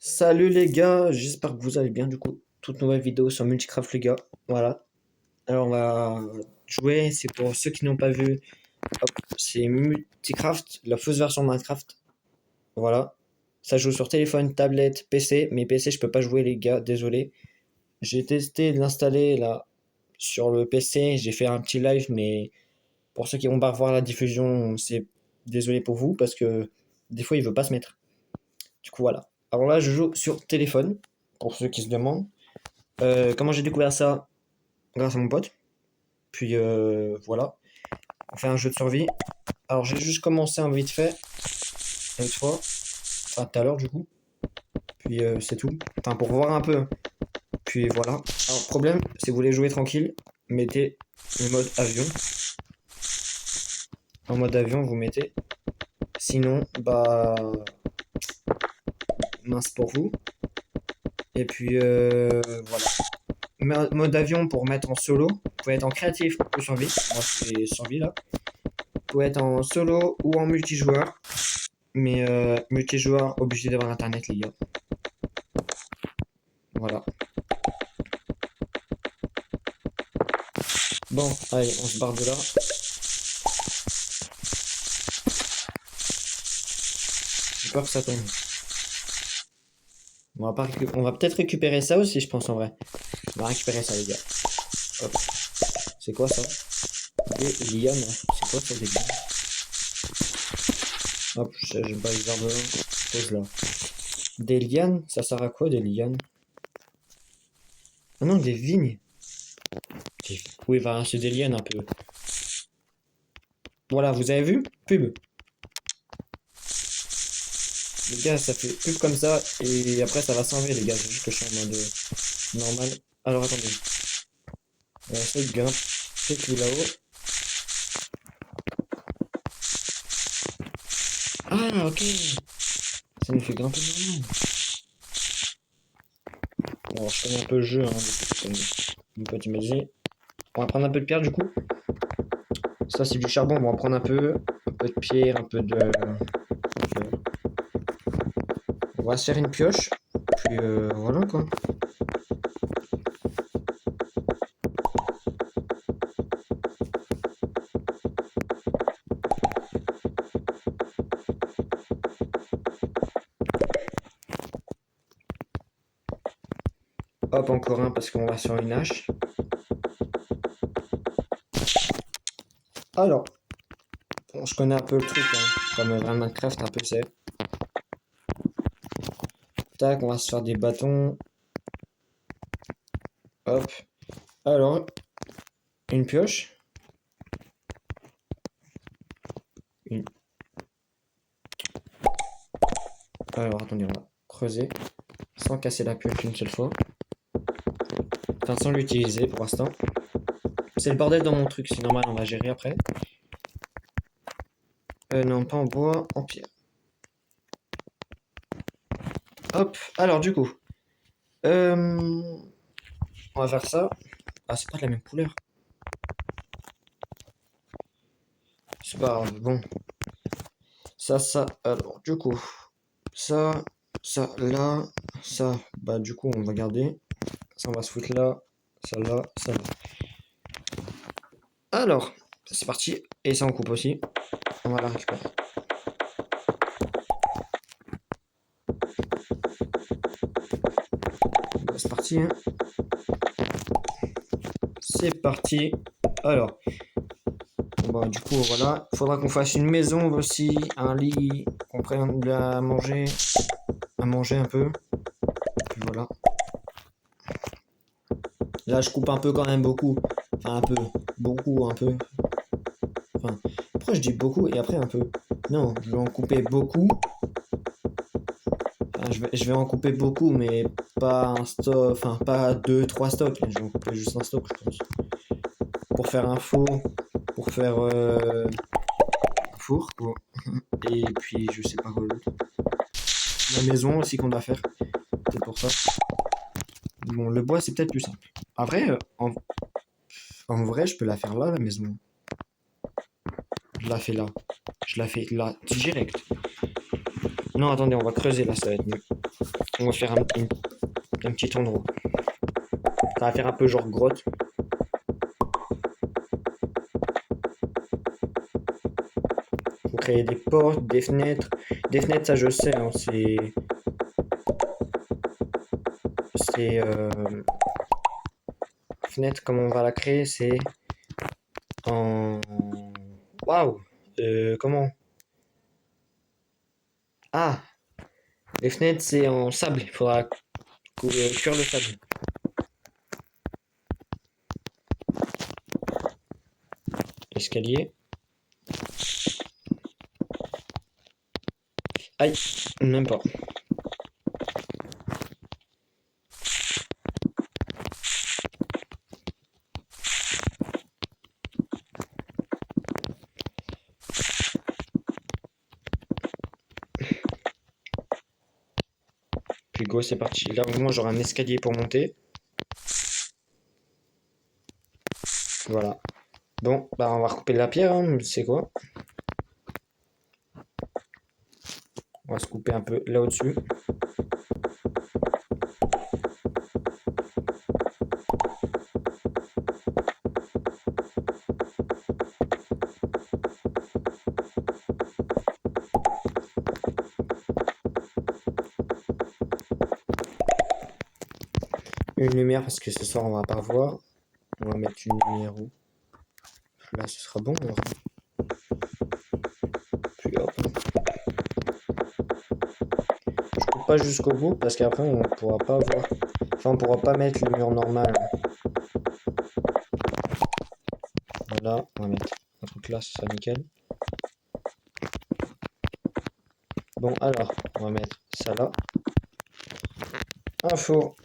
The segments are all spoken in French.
Salut les gars, j'espère que vous allez bien du coup. Toute nouvelle vidéo sur Multicraft les gars. Voilà. Alors on va jouer, c'est pour ceux qui n'ont pas vu. Hop, c'est Multicraft, la fausse version de Minecraft. Voilà. Ça joue sur téléphone, tablette, PC. Mais PC je peux pas jouer les gars, désolé. J'ai testé de l'installer là sur le PC, j'ai fait un petit live, mais pour ceux qui vont pas revoir la diffusion, c'est désolé pour vous parce que des fois il veut pas se mettre. Du coup voilà. Alors là je joue sur téléphone, pour ceux qui se demandent. Comment j'ai découvert ça? Grâce à mon pote. Puis voilà, on fait un jeu de survie. Alors j'ai juste commencé un vite fait, une fois, enfin tout à l'heure du coup. Puis c'est tout. Enfin pour voir un peu. Puis voilà. Alors problème, si vous voulez jouer tranquille, mettez le mode avion. En mode avion, vous mettez. Sinon, bah mince pour vous. Et puis voilà. Mode avion pour mettre en solo. Vous pouvez être en créatif ou survie. Moi c'est survie là. Vous pouvez être en solo ou en multijoueur. Mais multijoueur, obligé d'avoir internet, les gars. Voilà. Bon, allez, on se barre de là. J'ai peur que ça tombe. On va peut-être récupérer ça aussi, je pense en vrai. On va récupérer ça, les gars. Hop. C'est quoi ça? Des lianes. C'est quoi ça, des lianes? Hop, j'aime pas les arbres. Pose là. Des lianes? Ça sert à quoi, des lianes? Ah non, des vignes. Oui, enfin, c'est des lianes un peu. Voilà, vous avez vu? Pub. Les gars, ça fait pub comme ça, et après ça va s'enlever, les gars. C'est juste que je suis en mode normal. Alors attendez, on va essayer de grimper tout là-haut. Ah, ok, ça nous fait grimper normal. Bon, alors, je connais un peu le jeu, hein, comme mon pote il m'a dit. On va prendre un peu de pierre du coup. Ça, c'est du charbon, on va en prendre un peu. Un peu de pierre, un peu de. On va se faire une pioche, puis voilà quoi. Hop, encore un parce qu'on va sur une hache. Alors, bon, je connais un peu le truc, hein, comme dans Minecraft, un peu c'est. Tac, on va se faire des bâtons. Hop. Alors, une pioche. Une... Alors, attendez, on va creuser sans casser la pioche une seule fois. Enfin, sans l'utiliser pour l'instant. C'est le bordel dans mon truc, c'est normal, on va gérer après. Non, pas en bois, en pierre. Hop, alors du coup, on va faire ça. Ah, c'est pas de la même couleur. C'est pas grave, bon. Ça, alors du coup, ça, là, ça, bah du coup, on va garder. Ça, on va se foutre là, ça là, ça là. Alors, c'est parti. Et ça, on coupe aussi. On va la récupérer. Bah, c'est parti, hein. C'est parti. Alors, bon, bah, du coup, voilà. Il faudra qu'on fasse une maison aussi, un lit, qu'on prenne à manger un peu. Puis voilà. Là, je coupe un peu quand même beaucoup. Enfin, un peu. Beaucoup, un peu. Enfin, pourquoi je dis beaucoup et après un peu? Non, je vais en couper beaucoup. Enfin, je vais en couper beaucoup, mais pas un stock. Enfin, pas deux, trois stocks. Je vais en couper juste un stock, je pense. Pour faire un four. Pour faire un four, quoi. Et puis, je sais pas quoi d'autre. La maison aussi qu'on doit faire. C'est pour ça. Bon, le bois, c'est peut-être plus simple. Après, en vrai, je peux la faire là, la maison. Je la fais là. Je la fais là, direct. Non, attendez, on va creuser là, ça va être mieux. On va faire un petit endroit. Ça va faire un peu genre grotte. Faut créer des portes, des fenêtres. Des fenêtres, ça je sais, hein, c'est fenêtre, comment on va la créer, c'est en... Waouh! Comment? Ah! Les fenêtres, c'est en sable. Il faudra cuire le sable. Escalier. Aïe! Même pas. Puis go, c'est parti. Là, au moins, j'aurai un escalier pour monter. Voilà. Bon, bah, on va recouper la pierre, hein, c'est quoi? On va se couper un peu là au-dessus. Une lumière parce que ce soir on va pas voir. On va mettre une lumière où? Là, ce sera bon. Alors. Puis hop. Je coupe pas jusqu'au bout parce qu'après on pourra pas voir. Enfin, on pourra pas mettre le mur normal. Voilà, on va mettre un truc là, ce sera nickel. Bon, alors, on va mettre ça là. Un four.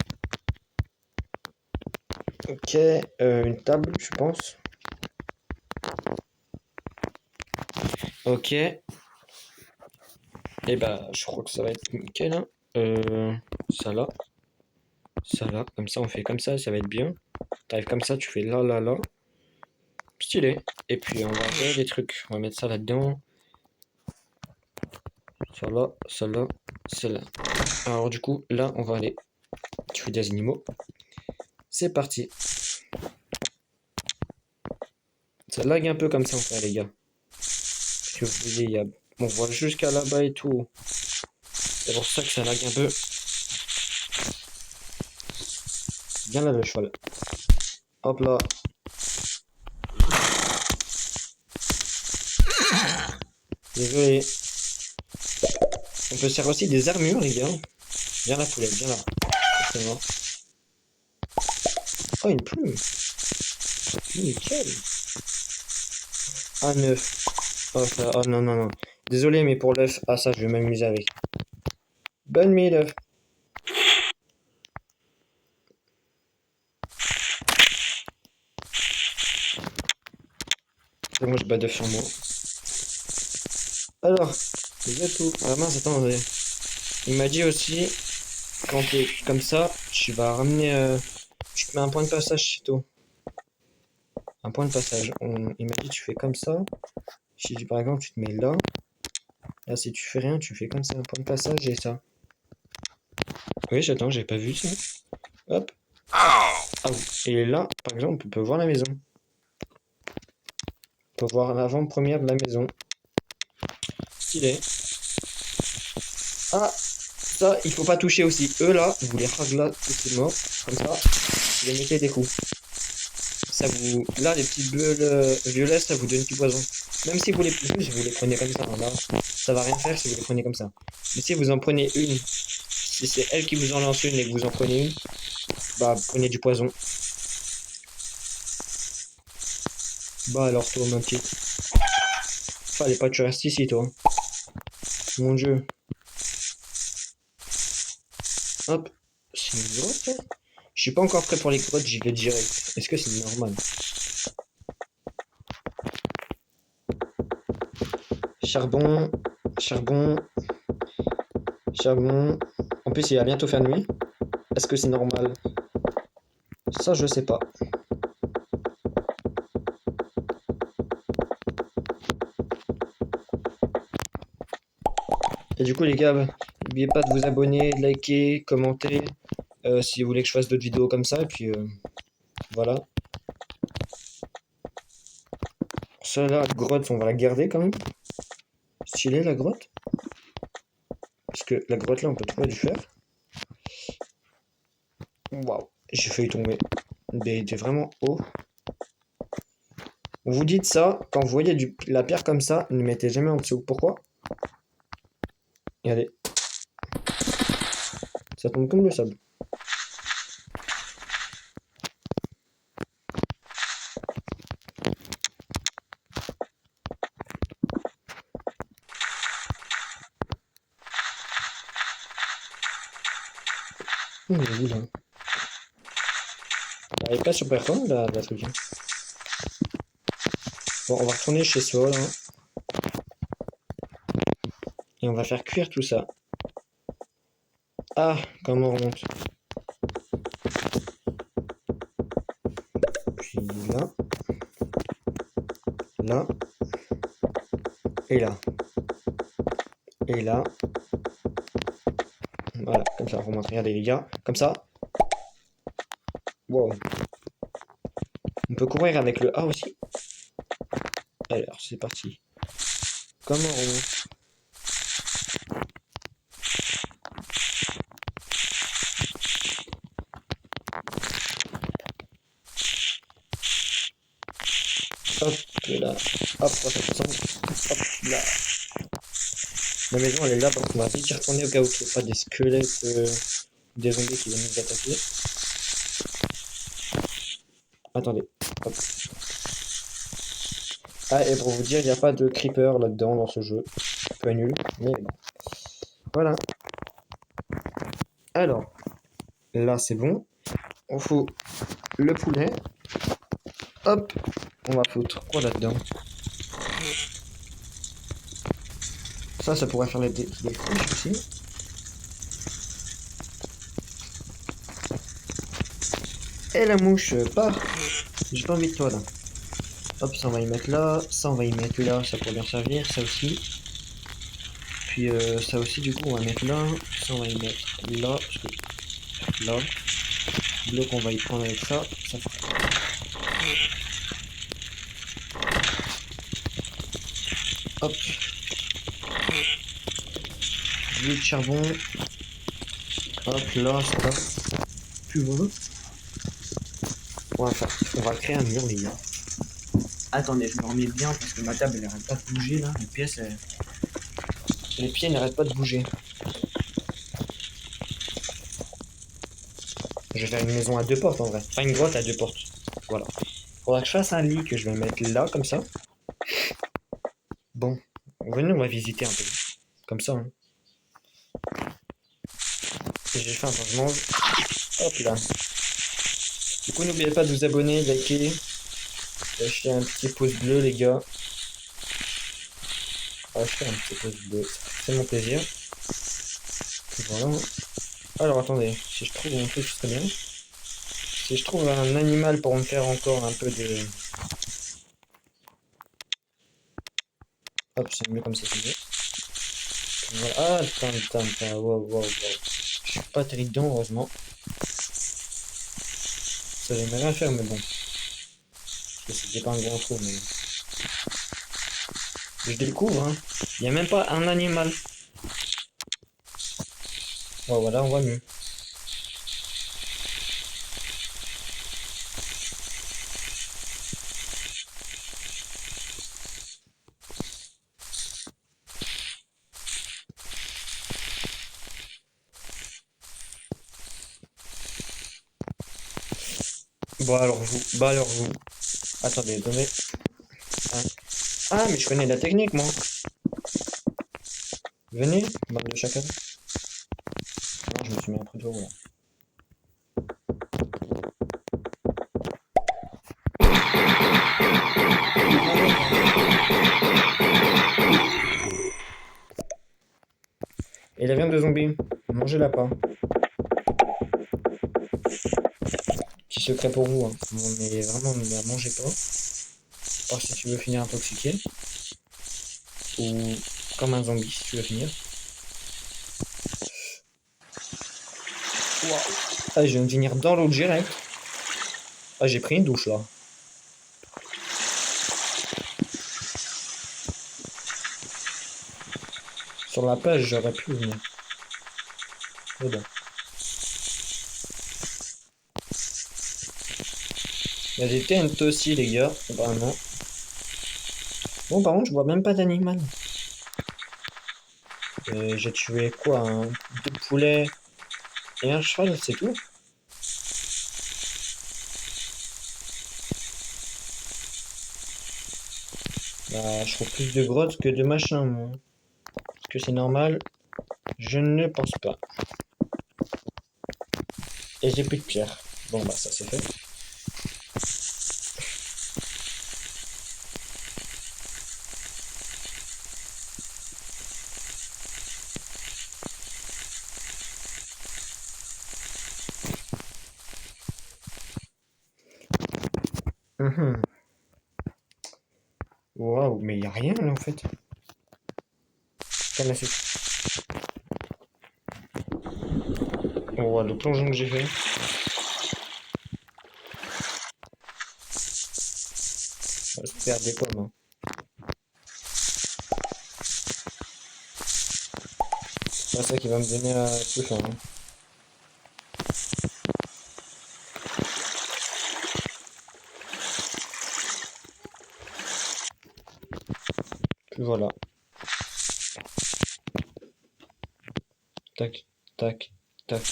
Ok, une table, je pense. Ok. Et bah, je crois que ça va être nickel. Hein. Ça là. Ça là. Comme ça, on fait comme ça va être bien. T'arrives comme ça, tu fais là, là, là. Stylé. Et puis, on va faire des trucs. On va mettre ça là-dedans. Ça là, ça là, celle-là. Alors, du coup, là, on va aller. Tu fais des animaux. C'est parti. Ça lag un peu comme ça, en fait, les gars. Que vous voyez, on voit jusqu'à là-bas et tout. C'est pour ça que ça lag un peu. Viens là, le cheval. Hop là. Désolé. On peut se faire aussi des armures, les gars. Viens la poulette, viens là. C'est mort. Oh, une plume. Nickel. Un œuf. Oh, oh non, non, non. Désolé, mais pour l'œuf, ah ça, je vais m'amuser avec. Bonne nuit, l'œuf. C'est bon, je bats d'œuf sur moi. Alors, c'est tout. Ah mince, attends, il m'a dit aussi, quand t'es comme ça, tu vas ramener... tu te mets un point de passage chez toi. Un point de passage. Il m'a dit, tu fais comme ça. Si par exemple, tu te mets là. Là, si tu fais rien, tu fais comme ça, un point de passage et ça. Oui, j'attends, j'ai pas vu ça. Hop. Ah oui. Et là, par exemple, on peut voir la maison. On peut voir l'avant-première de la maison. Stylé. Ah, ça, il faut pas toucher aussi. Eux là, vous les ragla tous morts, comme ça, vous les mettez des coups. Ça vous, là, les petites bulles violettes, ça vous donne du poison. Même si vous les, juste, vous les prenez comme ça, hein, là, ça va rien faire si vous les prenez comme ça. Mais si vous en prenez une, si c'est elle qui vous en lance une et que vous en prenez une, bah, vous prenez du poison. Bah alors toi, ma petite. Fallait pas que tu restes ici, toi. Mon dieu. Hop. C'est une grotte, là. Je suis pas encore prêt pour les grottes, j'y vais direct. Est-ce que c'est normal? Charbon, charbon, charbon. En plus, il va bientôt faire nuit. Est-ce que c'est normal? Ça, je sais pas. Et du coup, les gars, n'oubliez pas de vous abonner, de liker, commenter, si vous voulez que je fasse d'autres vidéos comme ça. Et puis voilà. Ça là, la grotte, on va la garder quand même. Stylé la grotte. Parce que la grotte là, on peut trouver du fer. Waouh, j'ai failli tomber. Mais il était vraiment haut. Vous dites ça, quand vous voyez la pierre comme ça, ne mettez jamais en dessous. Pourquoi? Regardez, ça tombe comme le sable. Il est où là? Elle est pas super grande la truc, hein. Bon, on va retourner chez soi là. Et on va faire cuire tout ça. Ah, comment on remonte? Puis là, là, et là, et là. Voilà, comme ça, on remonte. Regardez les gars, comme ça. Wow. On peut courir avec le A aussi. Alors, c'est parti. Comment on remonte? Hop là, hop, 360, hop là. La maison elle est là, donc on va vite y retourner au cas où il n'y a pas des squelettes, des zombies qui viennent nous attaquer. Attendez, hop. Ah, et pour vous dire, il n'y a pas de creeper là-dedans dans ce jeu. Un peu nul, mais bon. Voilà. Alors, là c'est bon. On fout le poulet. Hop, on va foutre quoi là-dedans? Ça pourrait faire des fiches aussi. Et la mouche part. J'ai pas envie de toi là. Hop, ça on va y mettre là. Ça on va y mettre là, ça pourrait bien servir. Ça aussi. Puis ça aussi du coup on va mettre là. Ça on va y mettre là. Parce que là. Bloc on va y prendre avec ça. Ça fait... Hop. Du charbon. Hop là, ça va. Plus bon. On va créer un mur les gars. Attendez, je me remets bien parce que ma table elle arrête pas de bouger là. Les pieds n'arrêtent pas de bouger. Je vais faire une maison à deux portes en vrai. Enfin une grotte à deux portes. Voilà. Faudra que je fasse un lit que je vais mettre là comme ça. Bon. Venez, on va visiter un peu. Comme ça. Hein. Et j'ai faim quand je mange. Hop là. Du coup n'oubliez pas de vous abonner, liker. Lâcher un petit pouce bleu les gars. Lâcher un petit pouce bleu. C'est mon plaisir. Voilà. Alors attendez, si je trouve un truc, ce serait bien. Si je trouve un animal pour me faire encore un peu de... Hop, c'est mieux comme ça, c'est mieux. Voilà. Ah, putain, wow. Je suis pas terrible dedans, heureusement. Ça j'aimerais rien faire, mais bon. Parce que c'était pas un grand trou, mais... Je découvre, hein. Il n'y a même pas un animal. Oh, voilà, on voit mieux. Bah alors vous. Attendez, attendez. Hein. Ah, mais je connais la technique, moi. Venez, bande de chacal. Non, je me suis mis un peu de voilà. Et la viande de zombie, mangez-la pas. Petit secret pour vous, hein. Mais vraiment, ne la mangez pas. Or si tu veux finir intoxiqué. Ou comme un zombie si tu veux finir. Waouh. Ah, je viens de finir dans l'eau direct. Ah, j'ai pris une douche là. Sur la plage, j'aurais pu venir. Mais bon. Il y a des TNT aussi, les gars. Vraiment. Bon, par contre, je vois même pas d'animal. J'ai tué quoi? Deux poulets et un cheval, c'est tout? Bah, je trouve plus de grottes que de machins, moi. Est-ce que c'est normal? Je ne pense pas. Et j'ai plus de pierre. Bon, bah, ça c'est fait. Mhm. Waouh, mais il a rien là en fait. Canne à sucre. Oh, le plongeon que j'ai fait. Je vais faire des pommes, hein. C'est pas ça qui va me donner la plus faim, hein. Puis voilà. Tac, tac, tac,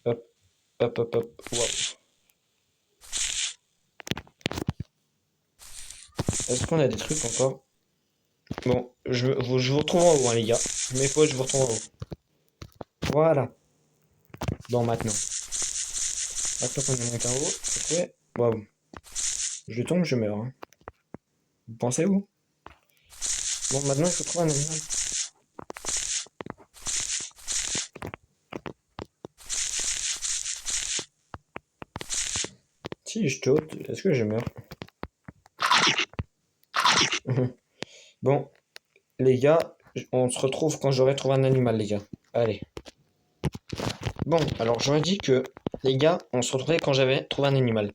hop, hop, hop, hop. Waouh. Est-ce qu'on a des trucs encore? Bon, je vous retrouve en haut, hein, les gars. Mes fois, je vous retrouve en haut. Voilà. Bon, maintenant. Maintenant qu'on est monté en haut, c'est trouvé. Waouh. Je tombe, je meurs, hein. Vous pensez où? Bon, maintenant, il faut trouver un animal. Si je saute, est-ce que je meurs? Bon, les gars, on se retrouve quand j'aurai trouvé un animal, les gars. Allez. Bon, alors j'aurais dit que, les gars, on se retrouvait quand j'avais trouvé un animal.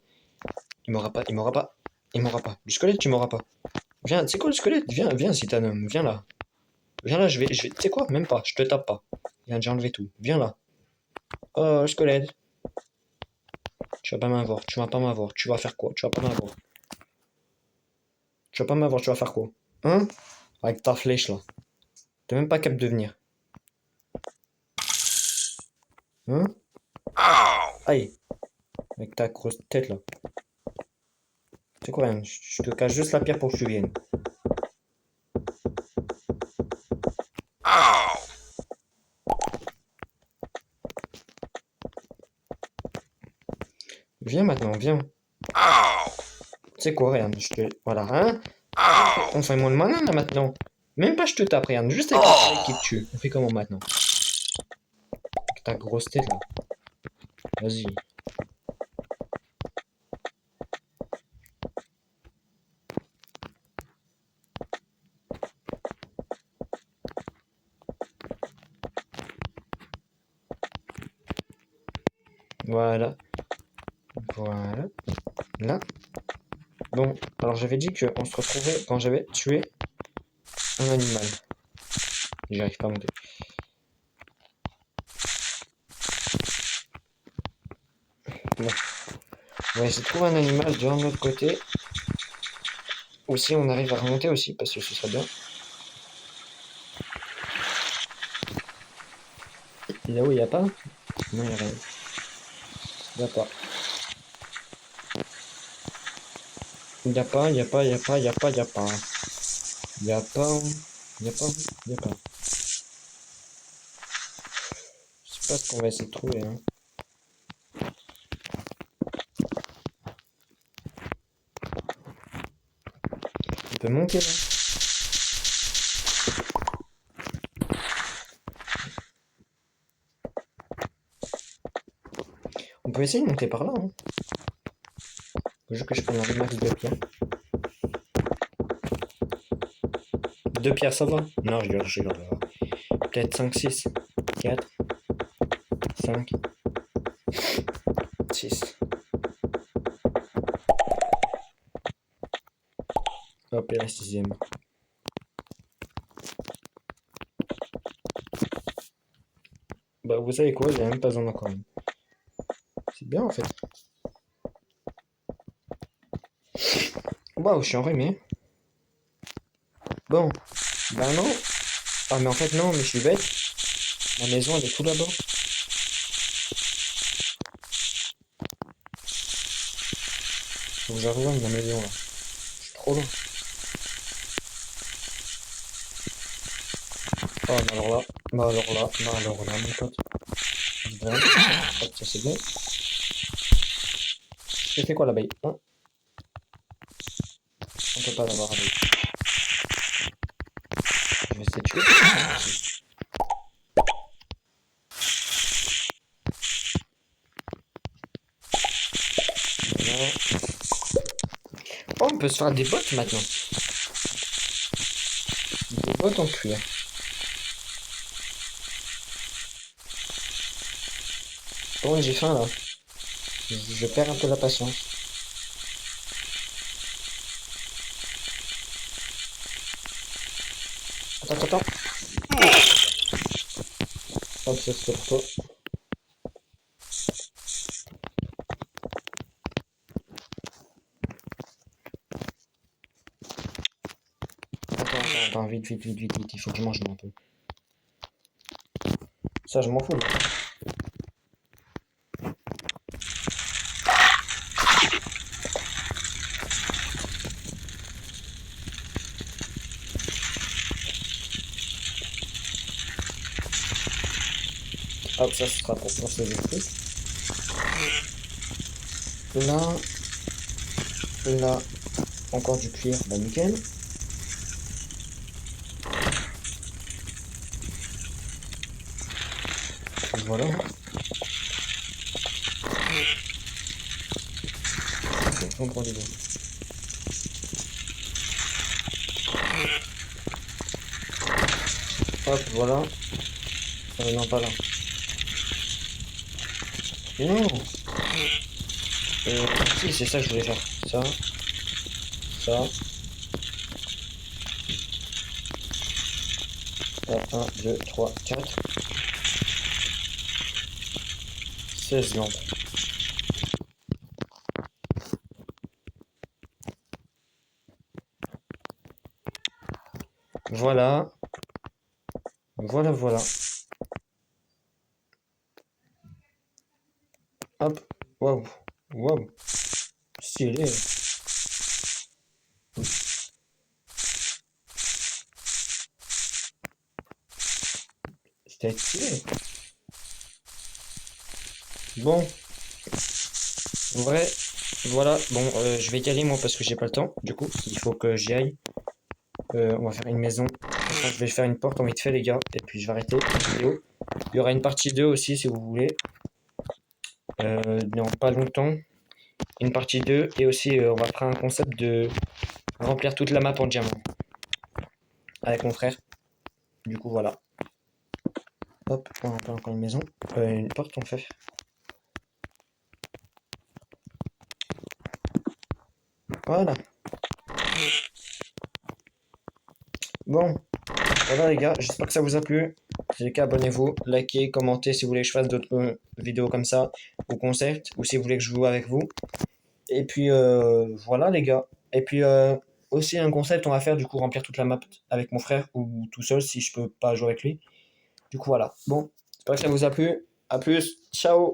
Il m'aura pas, il m'aura pas, il m'aura pas. Du squelette, tu m'auras pas. Viens, c'est quoi le squelette? Viens, viens si t'es un homme, viens là. Viens là, tu sais quoi? Même pas, je te tape pas. Viens, j'ai enlevé tout. Viens là. Oh, squelette. Tu vas pas m'avoir, tu vas pas m'avoir. Tu vas faire quoi? Tu vas pas m'avoir. Tu vas pas m'avoir, tu vas faire quoi? Hein? Avec ta flèche là. T'es même pas capable de venir. Hein? Aïe. Avec ta grosse tête là. C'est quoi rien? Je te cache juste la pierre pour que tu viennes. Viens maintenant, viens. C'est quoi, regarde, je te... Voilà, hein? On fait moins le malin là maintenant. Même pas je te tape, regarde, juste avec la qui te tue. On fait comment maintenant? Avec ta grosse tête là. Vas-y. Voilà. Voilà. Là. Bon, alors j'avais dit qu'on se retrouvait quand j'avais tué un animal. J'arrive pas à monter. Bon. On va essayer de trouver un animal de l'autre côté. Aussi, on arrive à remonter aussi, parce que ce serait bien. Là où il n'y a pas? Non, il n'y a rien. Il n'y a pas. Il n'y a pas, il n'y a pas, il n'y a pas, il n'y a pas, il n'y a pas. Il n'y a pas, il n'y a pas, il n'y a pas. Je sais pas ce qu'on va essayer de trouver, hein. On peut monter là. On peut essayer de monter par là, hein. Faut juste que je prenne un max de pierres. Deux pierres, ça va? Non, je regarde. Peut-être 5, 6, 4. 5, 6. Hop, et la 6ème. Bah, vous savez quoi, il n'y a même pas besoin encore une. C'est bien en fait. Waouh, je suis enrhumé. Bon, bah non. Ah, mais en fait, non, mais je suis bête. La maison, elle est tout là-bas. Faut que je rejoigne la maison là. Je suis trop loin. Oh, mais alors là, mon pote. Évidemment. Hop, ça c'est bon. J'ai fait quoi l'abeille? Hein? On peut pas l'avoir abeille. Je vais essayer de tuer. Voilà. Oh, on peut se faire des bottes maintenant. Des bottes en cuir. Bon, j'ai faim là. Je perds un peu la patience. Attends. Hop, ça c'est pour toi. Attends, vite, il faut que je mange un peu. Ça, je m'en fous. Hop, ça ce sera pour penser des trucs. Là, encore du cuir, bah nickel. Voilà. On prend des deux. Hop, voilà. Non, pas là. Non. Si, c'est ça que je voulais faire. Ça. 1, 2, 3, 4. 16 lampes. Voilà. Voilà. Hop. Waouh. Stylé. C'était stylé. Bon. En vrai, voilà. Bon, je vais y aller moi parce que j'ai pas le temps. Du coup, il faut que j'y aille. On va faire une maison. Enfin, je vais faire une porte en vite fait, les gars. Et puis je vais arrêter la vidéo. Il y aura une partie 2 aussi si vous voulez. Dans pas longtemps. Une partie 2. Et aussi, on va faire un concept de remplir toute la map en diamant. Avec mon frère. Du coup, voilà. Hop, on remplit encore une maison. Une porte, on fait. Voilà. Bon. Voilà les gars, j'espère que ça vous a plu. Si c'est le cas, abonnez-vous, likez, commentez si vous voulez que je fasse d'autres vidéos comme ça, ou concept, ou si vous voulez que je joue avec vous. Et puis voilà les gars. Et puis aussi un concept, on va faire du coup remplir toute la map avec mon frère, ou tout seul si je peux pas jouer avec lui. Du coup voilà. Bon, j'espère que ça vous a plu. À plus, ciao.